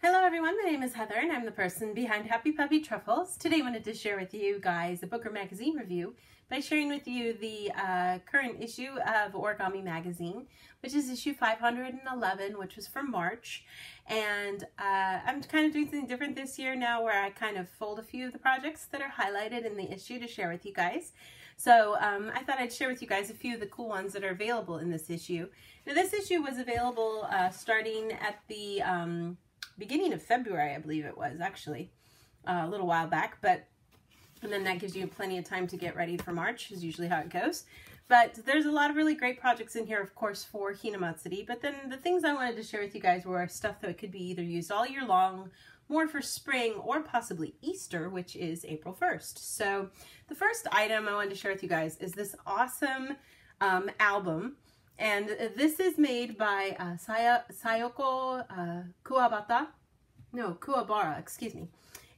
Hello everyone, my name is Heather and I'm the person behind Happy Puppy Truffles. Today I wanted to share with you guys a book or magazine review by sharing with you the current issue of Origami magazine, which is issue 511, which was from March. And I'm kind of doing something different this year now where I kind of fold a few of the projects that are highlighted in the issue to share with you guys. So I thought I'd share with you guys a few of the cool ones that are available in this issue. Now this issue was available starting at the beginning of February, I believe it was actually a little while back, and then that gives you plenty of time to get ready for March is usually how it goes. But there's a lot of really great projects in here, of course, for Hinamatsuri. But then the things I wanted to share with you guys were stuff that could be either used all year long, more for spring, or possibly Easter, which is April 1st. So the first item I wanted to share with you guys is this awesome album. And this is made by Sayoko Kuwabara, excuse me.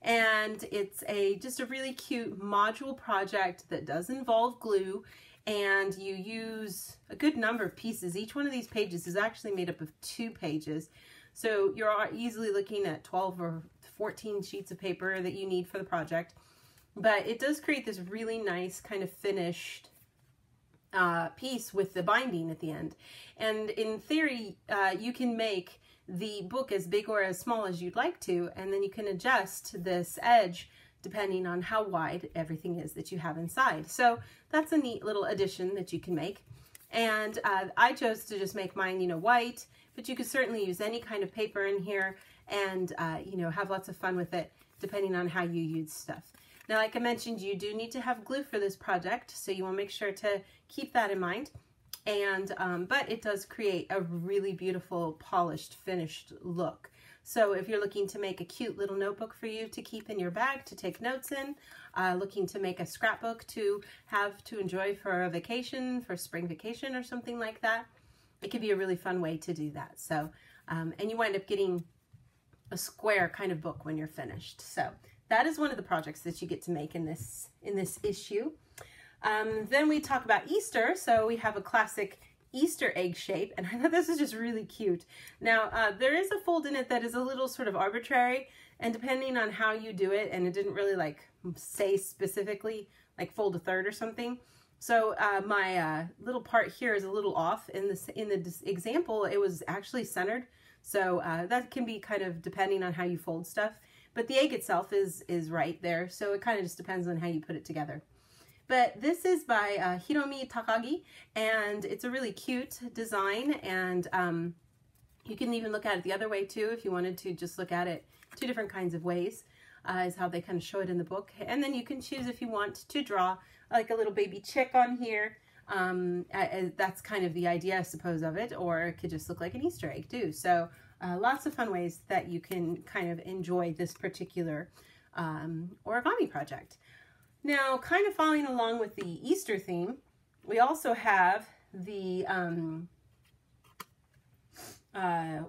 And it's just a really cute module project that does involve glue, and you use a good number of pieces. Each one of these pages is actually made up of 2 pages. So you're easily looking at 12 or 14 sheets of paper that you need for the project. But it does create this really nice kind of finished piece with the binding at the end. And in theory, you can make the book as big or as small as you'd like to, and then you can adjust this edge depending on how wide everything is that you have inside. So that's a neat little addition that you can make. And I chose to just make mine, white, but you could certainly use any kind of paper in here and, have lots of fun with it depending on how you use stuff. Now, like I mentioned, you do need to have glue for this project, so you want to make sure to keep that in mind. And but it does create a really beautiful, polished, finished look. So if you're looking to make a cute little notebook for you to keep in your bag to take notes in, looking to make a scrapbook to have to enjoy for a vacation, for spring vacation or something like that, it could be a really fun way to do that. So, and you wind up getting a square kind of book when you're finished. So that is one of the projects that you get to make in this issue. Then we talk about Easter. So we have a classic Easter egg shape, and I thought this is just really cute. Now, there is a fold in it that is a little sort of arbitrary, and depending on how you do it, and it didn't really say specifically like fold a third or something. So my little part here is a little off. In the example, it was actually centered. So that can be kind of depending on how you fold stuff. But the egg itself is right there, so it kind of just depends on how you put it together. But this is by Hiromi Takagi, and it's a really cute design, and you can even look at it the other way too if you wanted to just look at it 2 different kinds of ways, is how they kind of show it in the book. And then you can choose if you want to draw like a little baby chick on here. That's kind of the idea, I suppose, of it, or it could just look like an Easter egg too. So lots of fun ways that you can kind of enjoy this particular origami project. Now, kind of following along with the Easter theme, we also have the,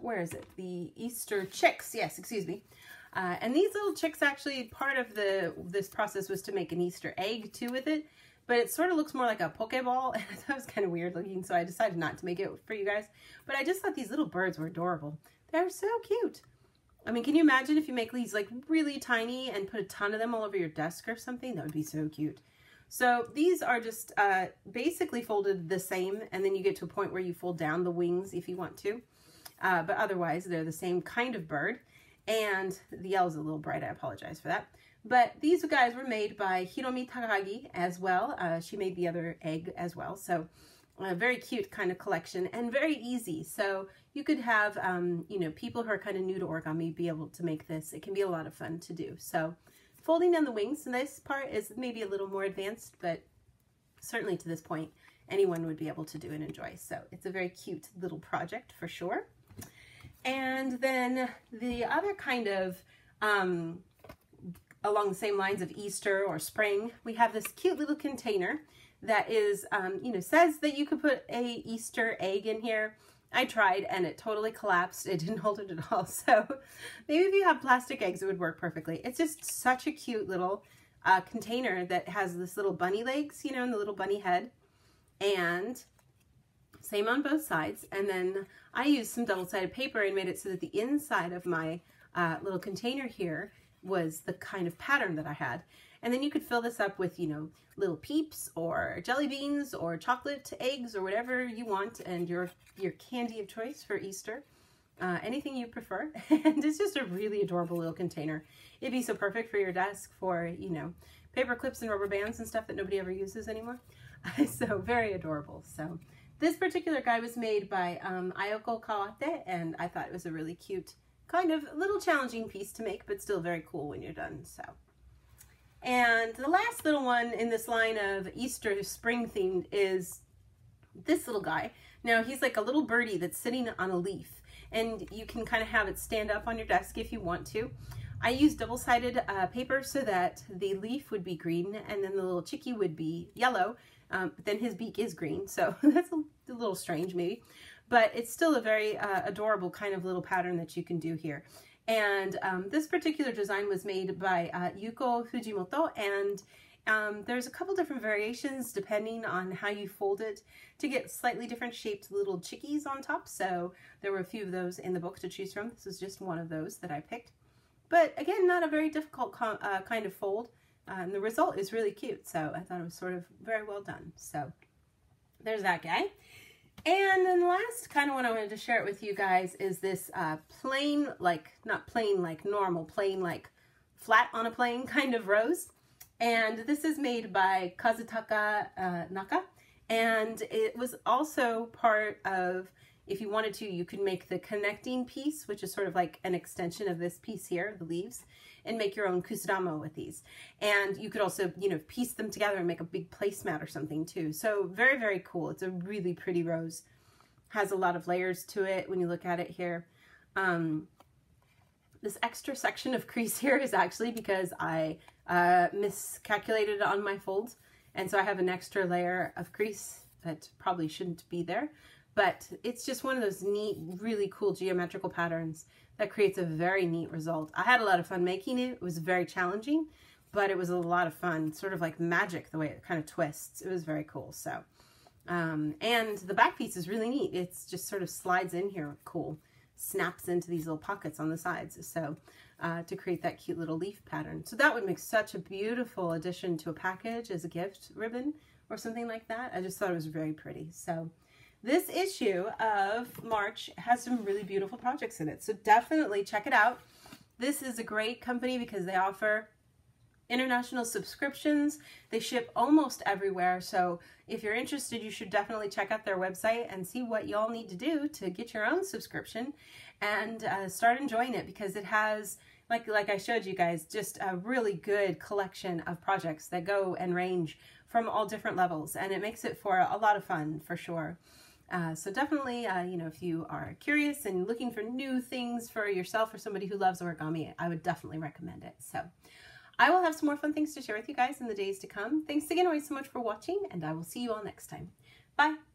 where is it? The Easter chicks, yes, excuse me. And these little chicks, actually, part of this process was to make an Easter egg too with it, but it sort of looks more like a Pokeball, and I thought it was kind of weird looking, so I decided not to make it for you guys. But I just thought these little birds were adorable. They're so cute. I mean, can you imagine if you make these like really tiny and put a ton of them all over your desk or something? That would be so cute. So these are just basically folded the same, and then you get to a point where you fold down the wings if you want to. But otherwise, they're the same kind of bird. And the yellow is a little bright. I apologize for that. But these guys were made by Hiromi Takagi as well. She made the other egg as well. So a very cute kind of collection and very easy. So you could have, people who are kind of new to origami be able to make this. It can be a lot of fun to do. So folding down the wings, this part is maybe a little more advanced, but certainly to this point, anyone would be able to do and enjoy. So it's a very cute little project for sure. And then the other kind of, along the same lines of Easter or spring, we have this cute little container that is, says that you could put a Easter egg in here. I tried and it totally collapsed. It didn't hold it at all. So maybe if you have plastic eggs, it would work perfectly. It's just such a cute little container that has this little bunny legs, and the little bunny head. And same on both sides. And then I used some double-sided paper and made it so that the inside of my little container here was the kind of pattern that I had. And then you could fill this up with, you know, little peeps or jelly beans or chocolate eggs or whatever you want, and your candy of choice for Easter. Anything you prefer. And it's just a really adorable little container. It'd be so perfect for your desk for, you know, paper clips and rubber bands and stuff that nobody ever uses anymore. So very adorable. So this particular guy was made by Ayoko Kawate, and I thought it was a really cute, kind of a little challenging piece to make, but still very cool when you're done. So, and the last little one in this line of Easter spring themed is this little guy. Now he's like a little birdie that's sitting on a leaf, and you can kind of have it stand up on your desk if you want to. I used double-sided paper so that the leaf would be green and then the little chickie would be yellow, but then his beak is green, so that's a little strange maybe, but it's still a very adorable kind of little pattern that you can do here. And this particular design was made by Yuko Fujimoto, and there's a couple different variations depending on how you fold it to get slightly different shaped little chickies on top. So there were a few of those in the book to choose from. This is just one of those that I picked. But again, not a very difficult kind of fold. And the result is really cute. So I thought it was sort of very well done. So there's that guy. And then the last kind of one I wanted to share it with you guys is this plain, like, not plain like normal, plain like flat on a plane kind of rose. And this is made by Kazutaka Naka. And it was also part of, if you wanted to, you could make the connecting piece, which is sort of like an extension of this piece here, the leaves, and make your own kusudamo with these. And you could also, you know, piece them together and make a big placemat or something too. So very, very cool. It's a really pretty rose. Has a lot of layers to it when you look at it here. This extra section of crease here is actually because I miscalculated on my folds. And so I have an extra layer of crease that probably shouldn't be there. But it's just one of those neat, really cool geometrical patterns that creates a very neat result. I had a lot of fun making it. It was very challenging, but it was a lot of fun. Sort of like magic, the way it kind of twists. It was very cool. So, and the back piece is really neat. It's just sort of slides in here, cool. Snaps into these little pockets on the sides. So, to create that cute little leaf pattern. So that would make such a beautiful addition to a package as a gift ribbon or something like that. I just thought it was very pretty. So, this issue of March has some really beautiful projects in it, so definitely check it out. This is a great company because they offer international subscriptions. They ship almost everywhere, so if you're interested, you should definitely check out their website and see what y'all need to do to get your own subscription and start enjoying it, because it has, like I showed you guys, just a really good collection of projects that go and range from all different levels, and it makes it for a lot of fun for sure. So definitely, you know, if you are curious and looking for new things for yourself or somebody who loves origami, I would definitely recommend it. So I will have some more fun things to share with you guys in the days to come. Thanks again always so much for watching, and I will see you all next time. Bye!